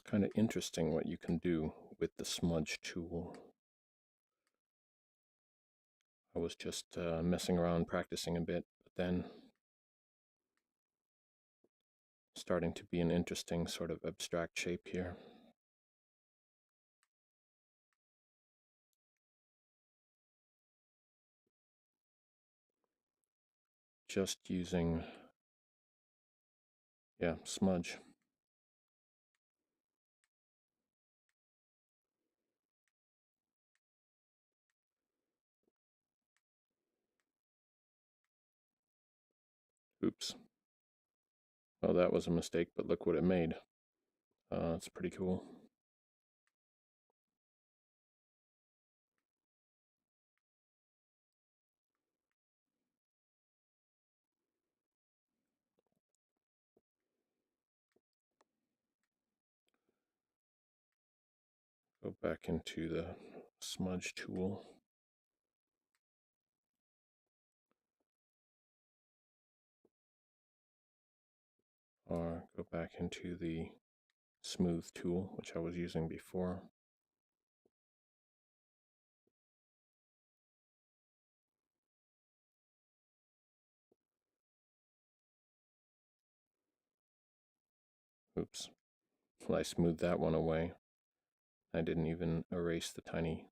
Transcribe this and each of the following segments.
Kind of interesting what you can do with the smudge tool. I was just messing around, practicing a bit, but then starting to be an interesting sort of abstract shape here. Just using, yeah, smudge. Oops. Oh, that was a mistake, but look what it made. It's pretty cool. Go back into the smudge tool. Or go back into the smooth tool, which I was using before. Oops. Well, I smoothed that one away. I didn't even erase the tiny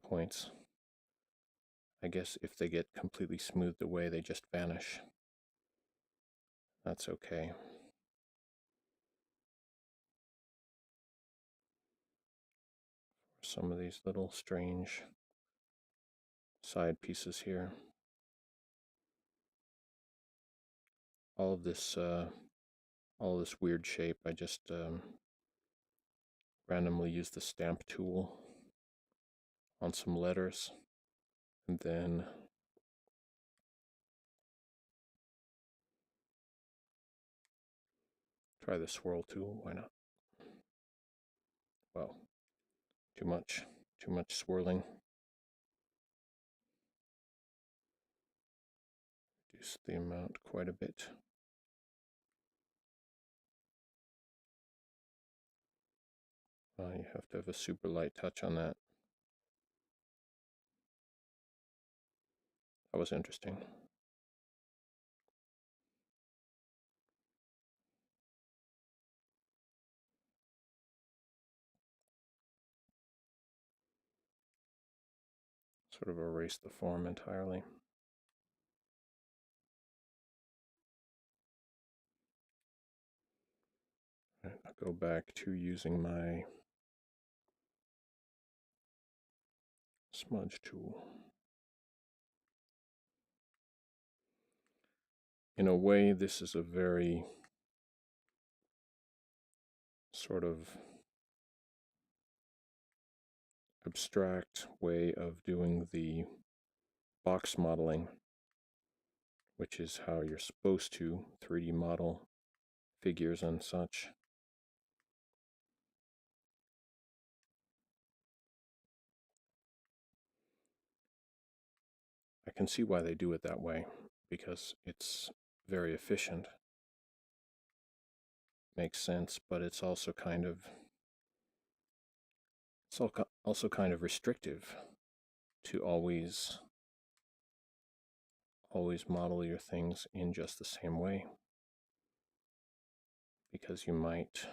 points. I guess if they get completely smoothed away, they just vanish. That's okay. Some of these little strange side pieces here. All of this weird shape, I just randomly used the stamp tool on some letters, and then try the swirl tool. Why not? Well, too much swirling. Reduce the amount quite a bit. You have to have a super light touch on that. That was interesting. Sort of erase the form entirely. Right, I'll go back to using my smudge tool. In a way, this is a very sort of abstract way of doing the box modeling, which is how you're supposed to 3D model figures and such. I can see why they do it that way, because it's very efficient. Makes sense, but it's also kind of restrictive to always model your things in just the same way, because you might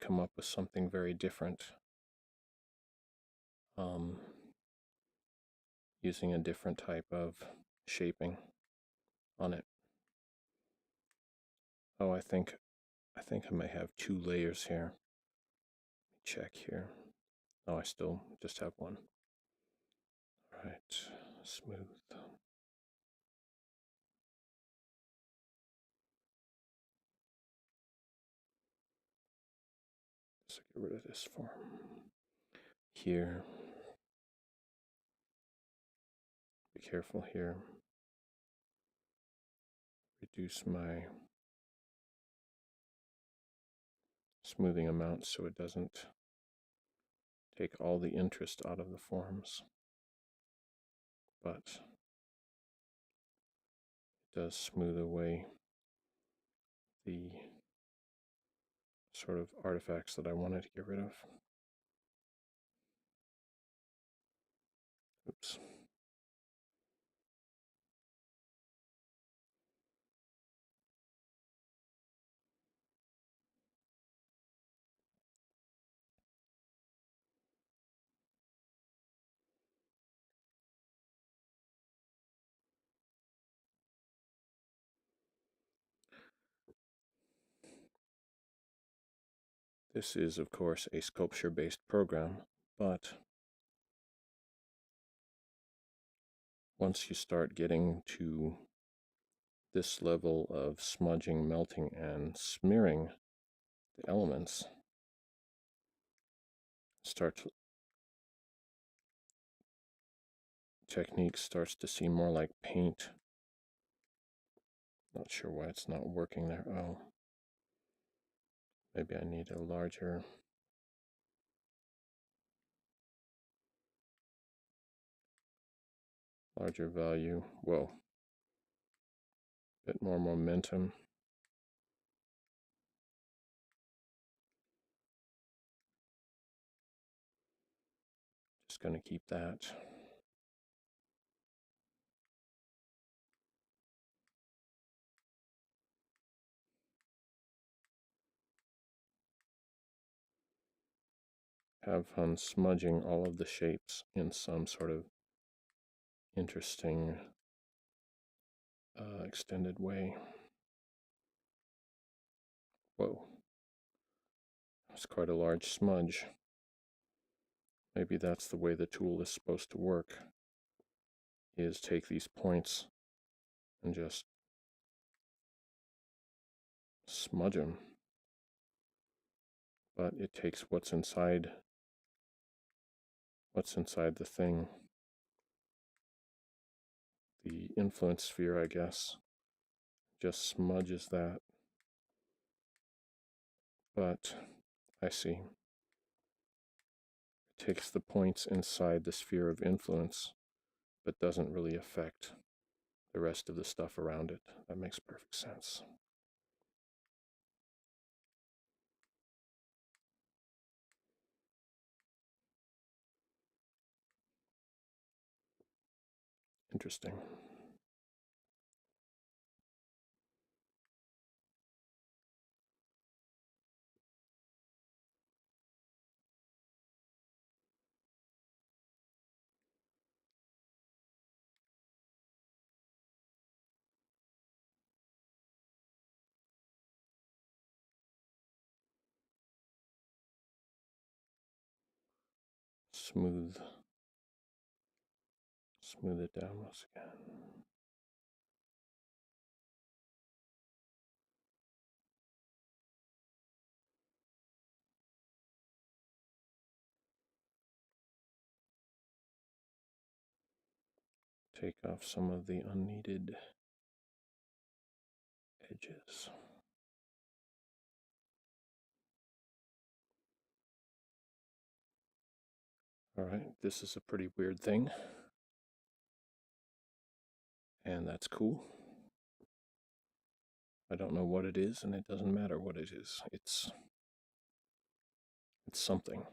come up with something very different using a different type of shaping on it. Oh, I think I may have 2 layers here. Check here. Oh, I still just have one. All right, smooth. So get rid of this form. Here. Be careful here. Reduce my smoothing amount so it doesn't take all the interest out of the forms, but it does smooth away the sort of artifacts that I wanted to get rid of. Oops. This is, of course, a sculpture-based program, but once you start getting to this level of smudging, melting, and smearing the elements, technique starts to seem more like paint. Not sure why it's not working there. Oh, maybe I need a larger value. Whoa, bit more momentum. Just going to keep that. Have fun smudging all of the shapes in some sort of interesting extended way. Whoa, that's quite a large smudge. Maybe that's the way the tool is supposed to work, is take these points and just smudge them. But it takes what's inside the thing. The influence sphere, I guess, just smudges that. But I see. It takes the points inside the sphere of influence, but doesn't really affect the rest of the stuff around it. That makes perfect sense. Interesting. Smooth it down once again. Take off some of the unneeded edges. All right, this is a pretty weird thing, and that's cool. I don't know what it is, and it doesn't matter what it is. It's something.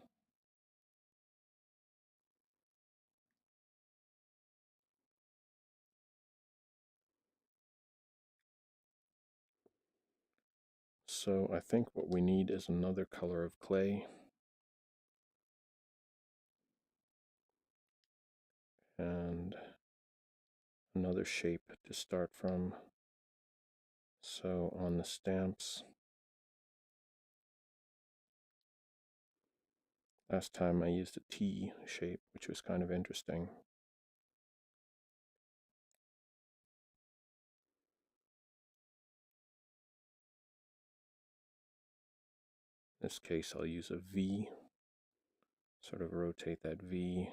So I think what we need is another color of clay. And another shape to start from. So on the stamps, last time I used a T shape, which was kind of interesting. In this case, I'll use a V, sort of rotate that V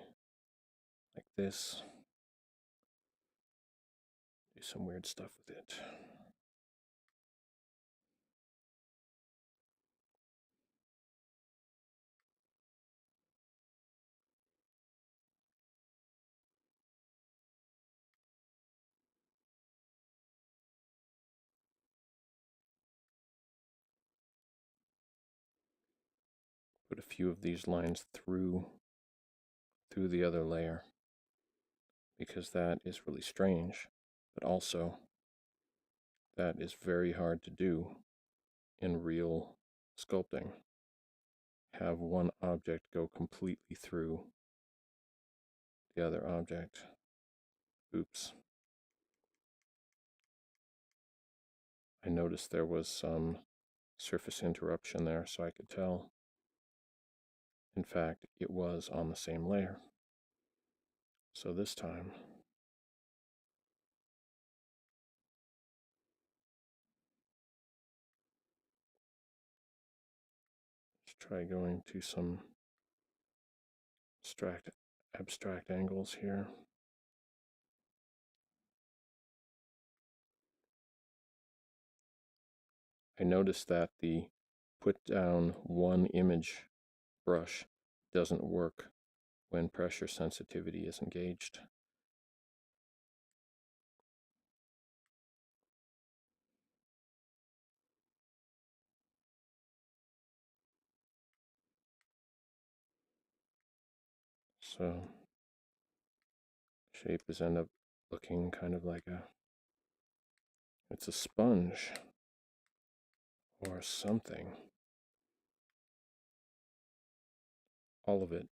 like this. Do some weird stuff with it. put a few of these lines through the other layer, because that is really strange, but also that is very hard to do in real sculpting. Have one object go completely through the other object. Oops. I noticed there was some surface interruption there, so I could tell. In fact, it was on the same layer. So this time, let's try going to some abstract angles here. I noticed that the put down one image brush doesn't work when pressure sensitivity is engaged. So shape is end up looking kind of like it's a sponge or something. All of it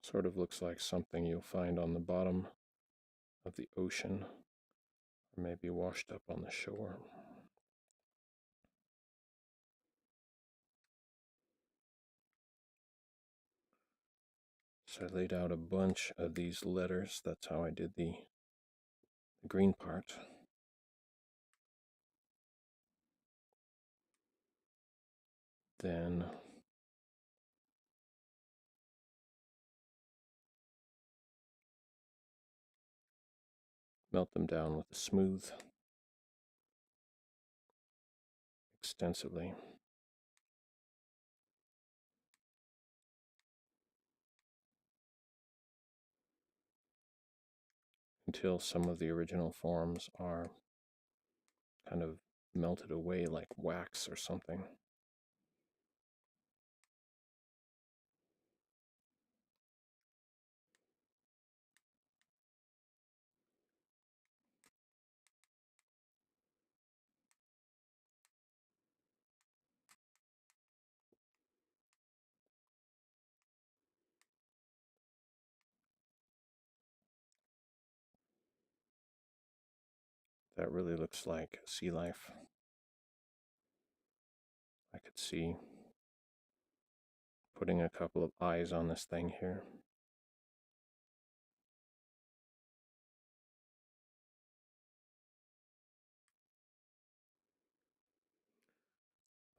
sort of looks like something you'll find on the bottom of the ocean, or maybe washed up on the shore. So I laid out a bunch of these letters. That's how I did the green part. Then melt them down with a smooth extensively. Until some of the original forms are kind of melted away like wax or something. That really looks like sea life. I could see putting a couple of eyes on this thing here.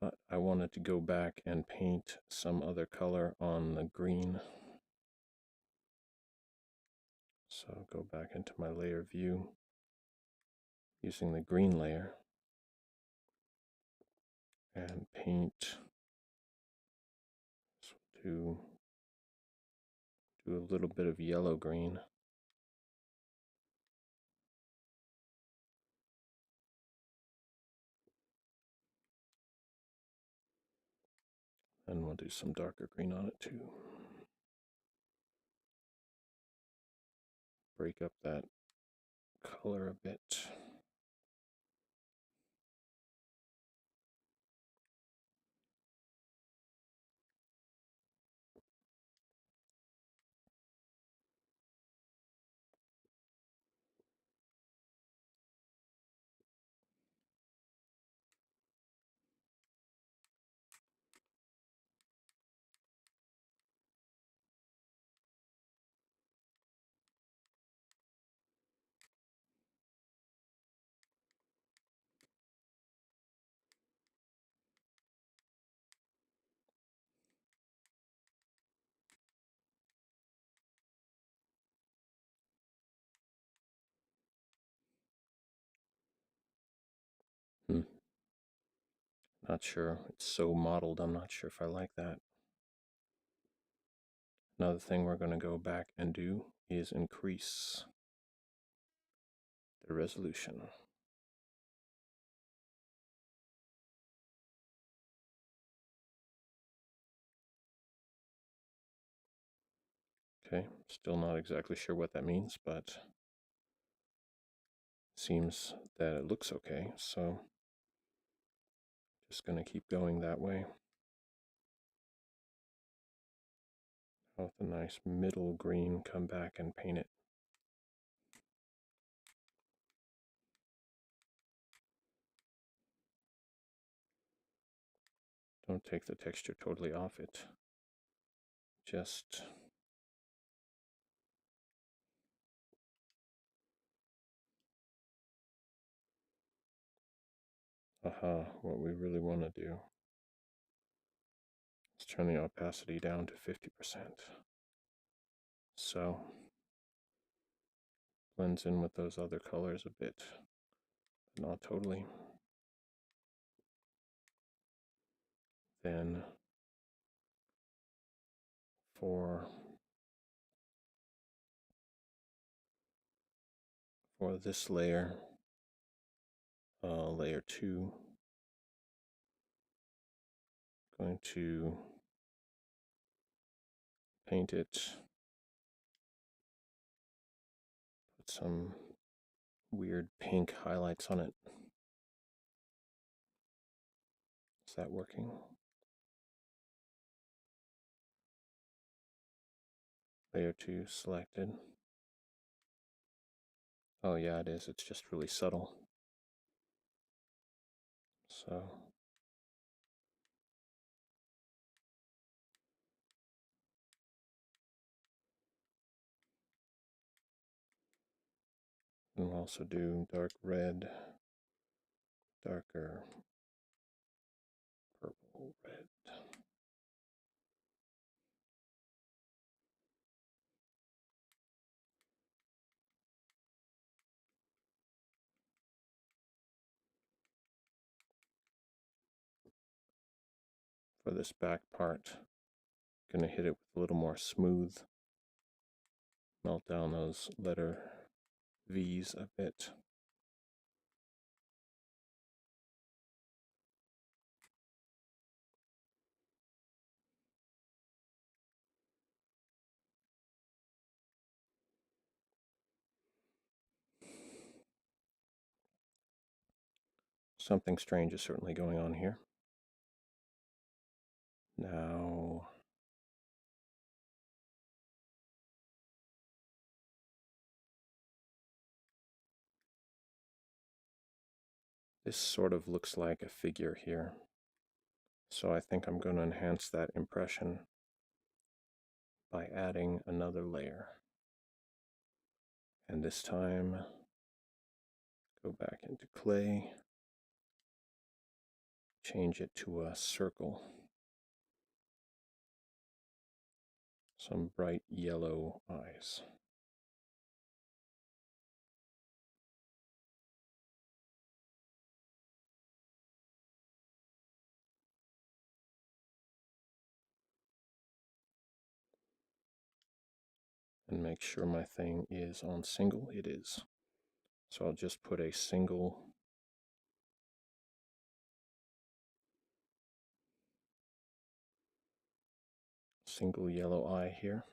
But I wanted to go back and paint some other color on the green. So go back into my layer view using the green layer and paint. So do a little bit of yellow green. And we'll do some darker green on it too. Break up that color a bit. Not sure. It's so mottled, I'm not sure if I like that. Another thing we're going to go back and do is increase the resolution. Okay, still not exactly sure what that means, but seems that it looks okay, so just going to keep going that way. With a nice middle green, come back and paint it. Don't take the texture totally off it. Just what we really want to do is turn the opacity down to 50%. So blends in with those other colors a bit, but not totally. Then for this layer, layer 2, going to paint it, put some weird pink highlights on it. Is that working? Layer 2 selected. Oh yeah, it is. It's just really subtle. So we'll also do dark red, darker purple red. For this back part, going to hit it with a little more smooth. Melt down those letter V's a bit. Something strange is certainly going on here. Now, this sort of looks like a figure here. So I think I'm going to enhance that impression by adding another layer. And this time, go back into clay, change it to a circle. Some bright yellow eyes. And make sure my thing is on single. It is. So I'll just put a single yellow eye here.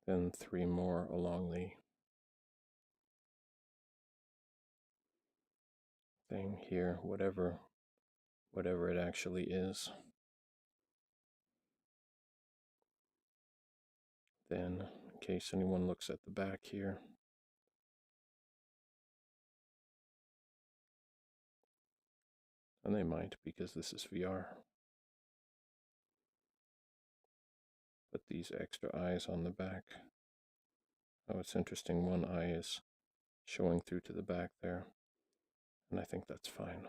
Then 3 more along the thing here, whatever it actually is. Then, in case anyone looks at the back here, and they might because this is VR, put these extra eyes on the back. Oh, it's interesting, one eye is showing through to the back there, and I think that's fine.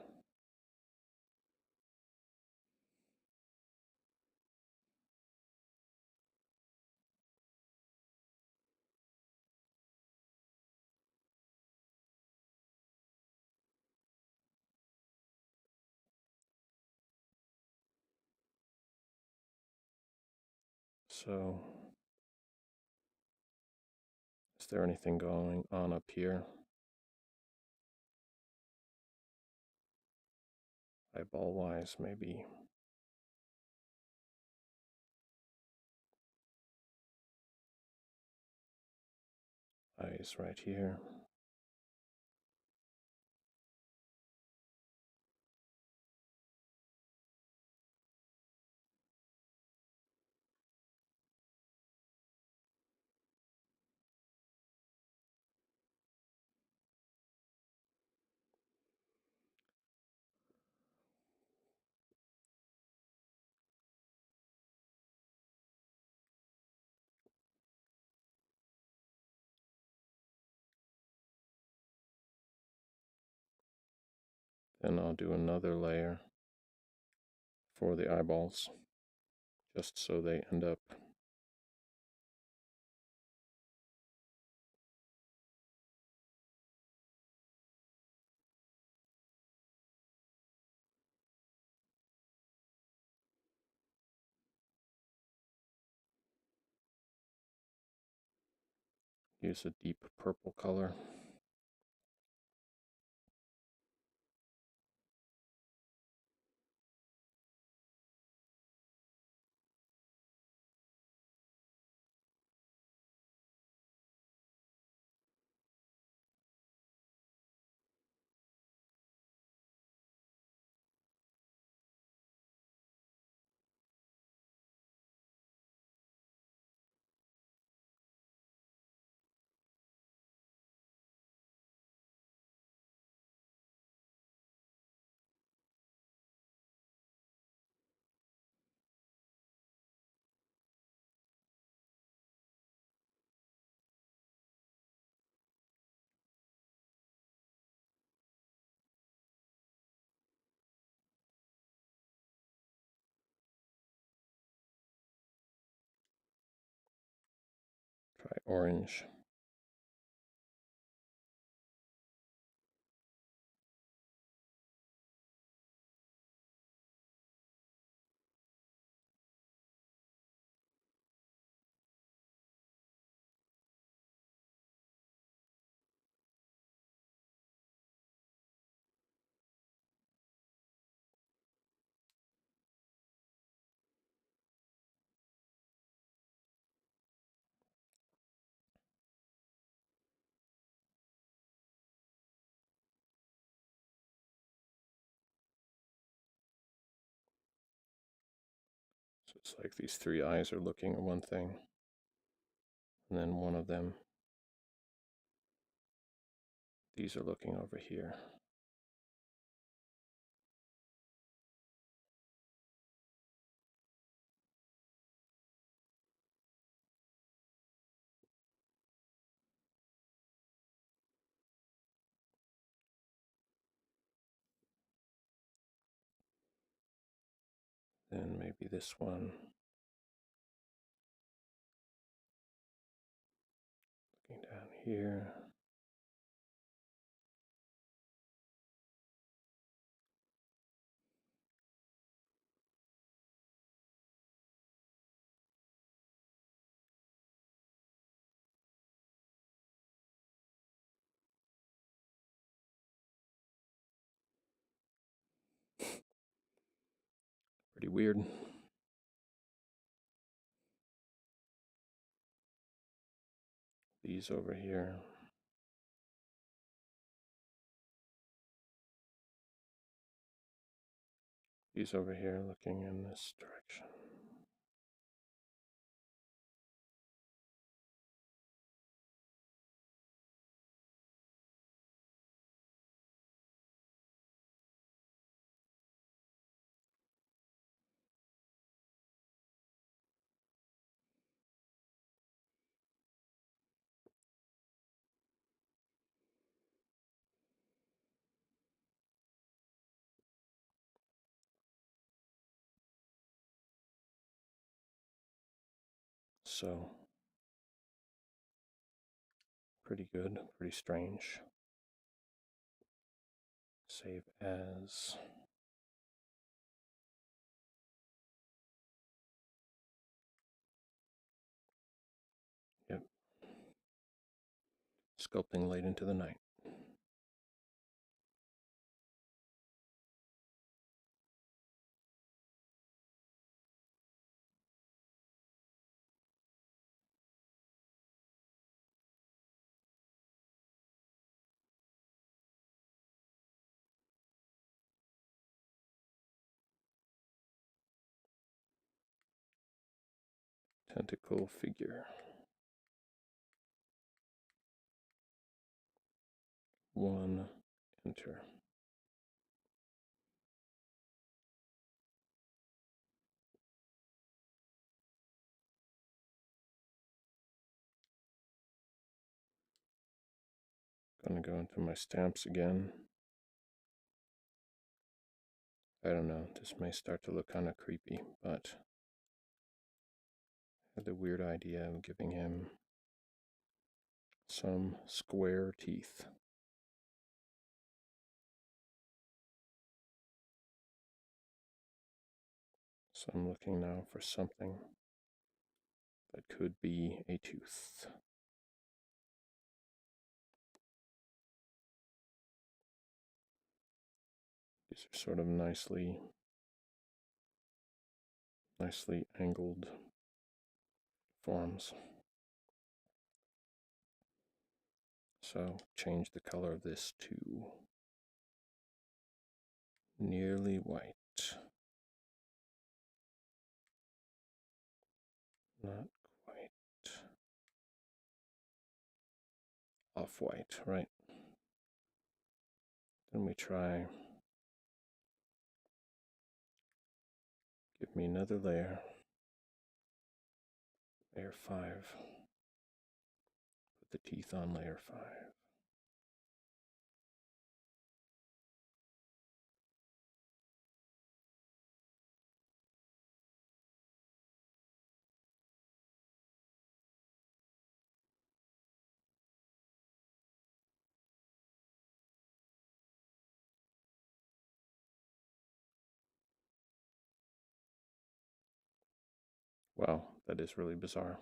So, is there anything going on up here? Eyeball wise, maybe. Eyes right here. Then I'll do another layer for the eyeballs, just so they end up use a deep purple color. Try orange. So it's like these three eyes are looking at one thing, and then one of them, these are looking over here. Then maybe this one looking down here. Pretty weird. These over here. These over here looking in this direction. So, pretty good, pretty strange. Save as. sculpting late into the night. Tentacle figure. 1, enter. Gonna go into my stamps again. I don't know, this may start to look kind of creepy, but I had the weird idea of giving him some square teeth. So I'm looking now for something that could be a tooth. These are sort of nicely angled forms. So change the color of this to nearly white. Not quite. Off-white, right? Then we try, give me another layer. Layer 5. Put the teeth on layer 5. Wow, that is really bizarre.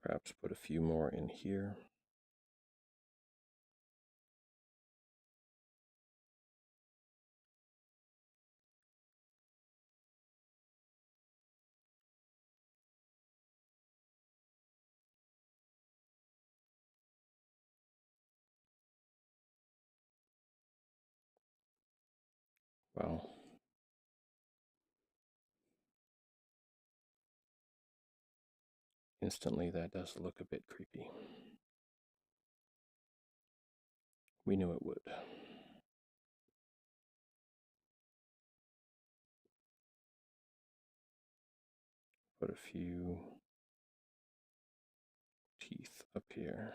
Perhaps put a few more in here. Wow. Instantly, that does look a bit creepy. We knew it would. Put a few teeth up here.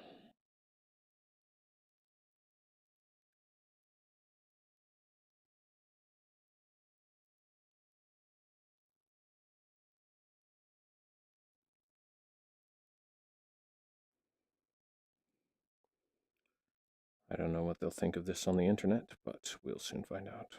I don't know what they'll think of this on the internet, but we'll soon find out.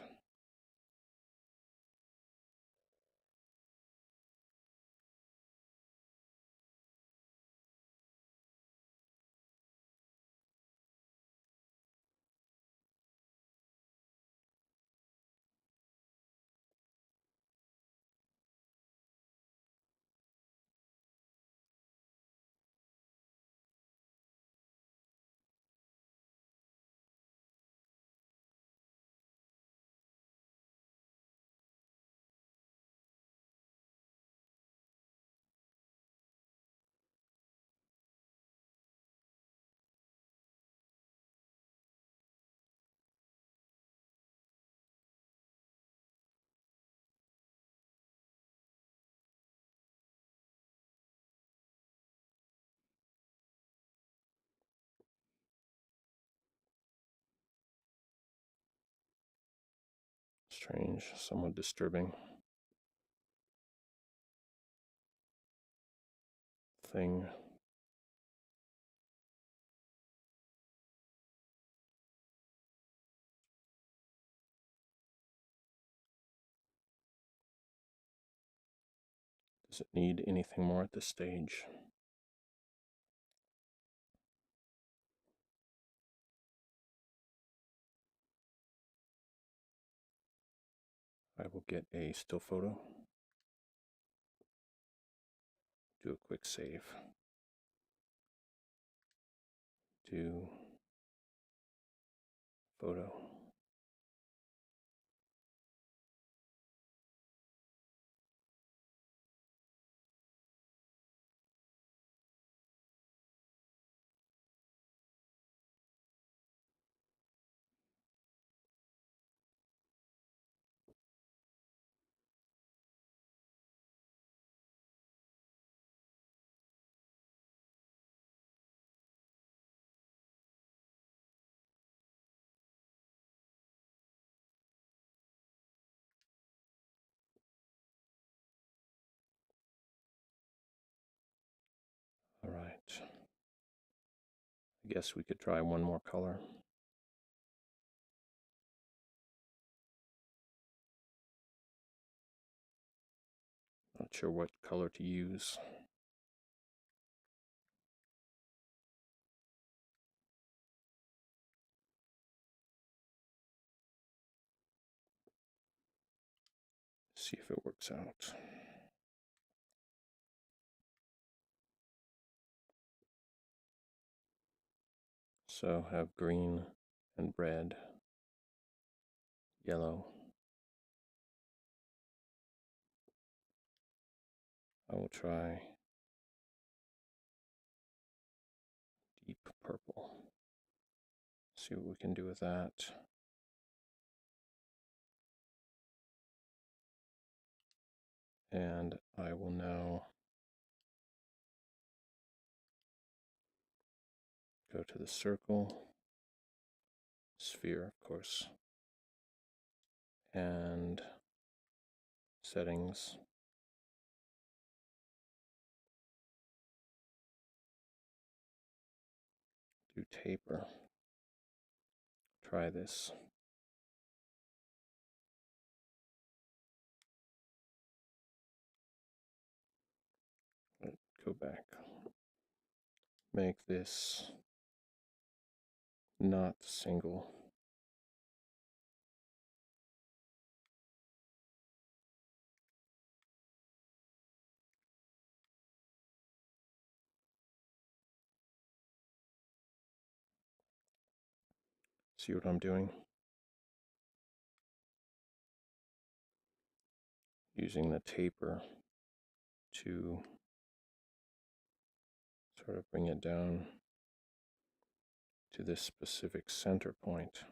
Strange, somewhat disturbing thing. Does it need anything more at this stage? I will get a still photo. Do a quick save. Do photo. All right. I guess we could try one more color. Not sure what color to use. See if it works out. So have green and red, yellow. I will try deep purple. See what we can do with that. And I will now go to the circle, sphere, of course, and settings. Do taper. Try this. Go back. Make this not single. See what I'm doing? Using the taper to sort of bring it down to this specific center point.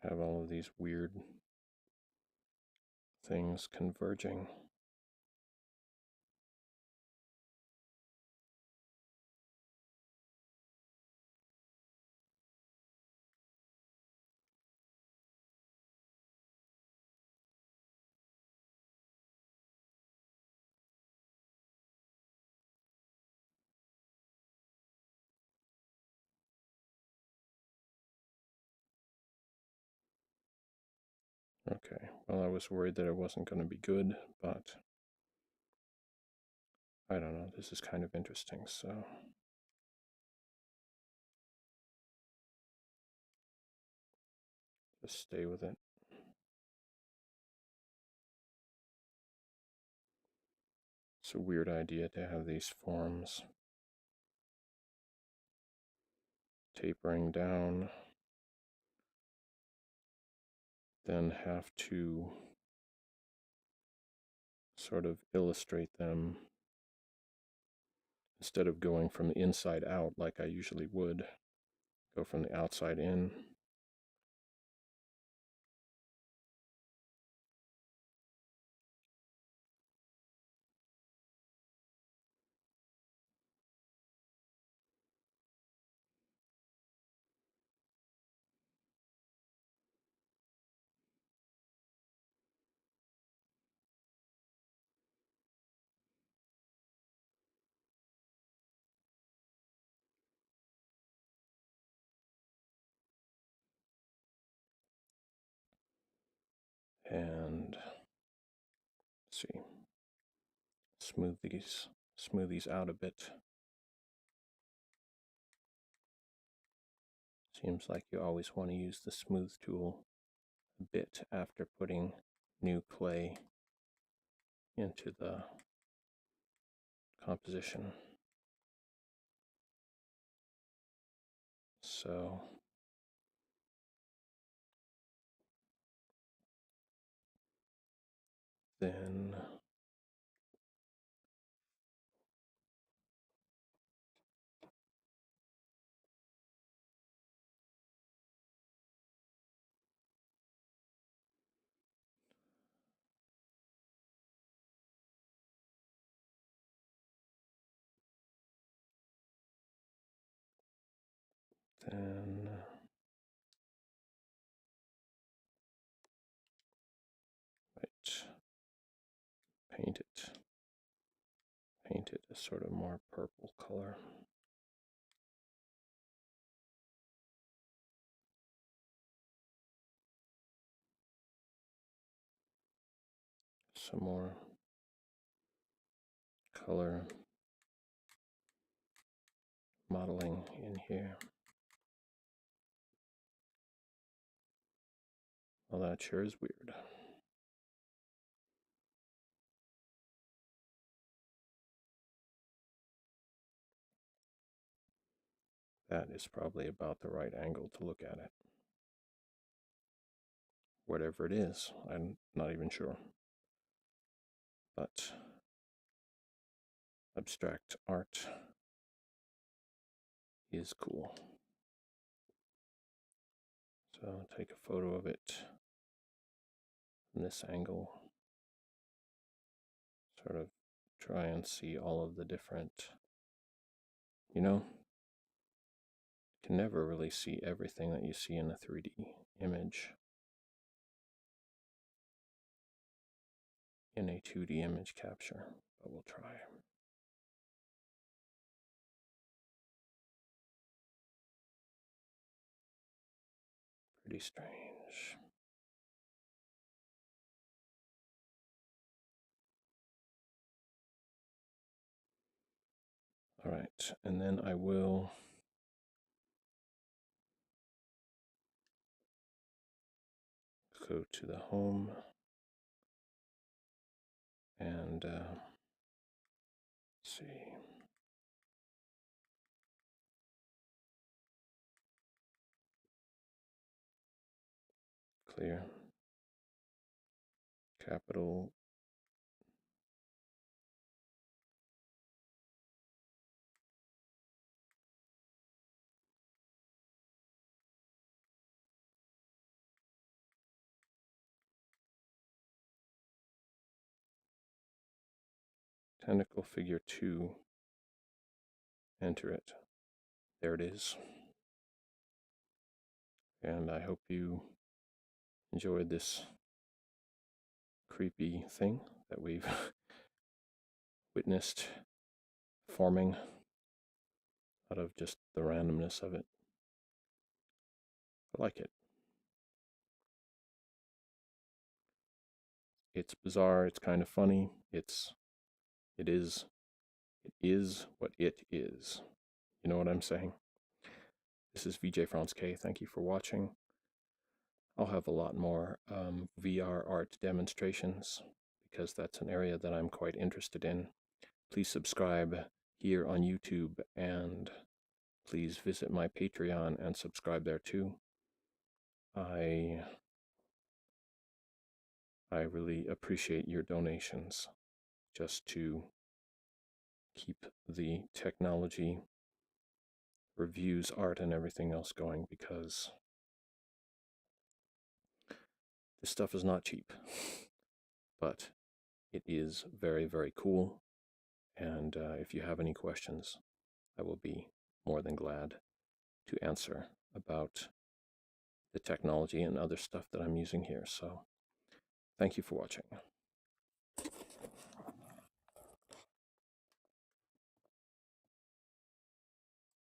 Have all of these weird things converging. Okay, well, I was worried that it wasn't going to be good, but I don't know, this is kind of interesting, so just stay with it. It's a weird idea to have these forms tapering down, then have to sort of illustrate them instead of going from the inside out like I usually would, go from the outside in. smooth these out a bit. Seems like you always want to use the smooth tool a bit after putting new clay into the composition. So then right, paint it a sort of more purple color. Some more color modeling in here. Well, that sure is weird. That is probably about the right angle to look at it. Whatever it is, I'm not even sure. But abstract art is cool. So take a photo of it from this angle. Sort of try and see all of the different, you know, you can never really see everything that you see in a 3D image in a 2D image capture, but we'll try. Pretty strange. All right, and then I will go to the home and see. Clear. Capital. Tentacle figure 2. Enter it. There it is. And I hope you enjoyed this creepy thing that we've witnessed forming out of just the randomness of it. I like it. It's bizarre, it's kind of funny, it is what it is. You know what I'm saying? This is VJ Franz K. Thank you for watching. I'll have a lot more VR art demonstrations because that's an area that I'm quite interested in. Please subscribe here on YouTube and please visit my Patreon and subscribe there too. I really appreciate your donations just to keep the technology, reviews, art, and everything else going, because this stuff is not cheap, but it is very, very cool. And if you have any questions, I will be more than glad to answer about the technology and other stuff that I'm using here. So thank you for watching.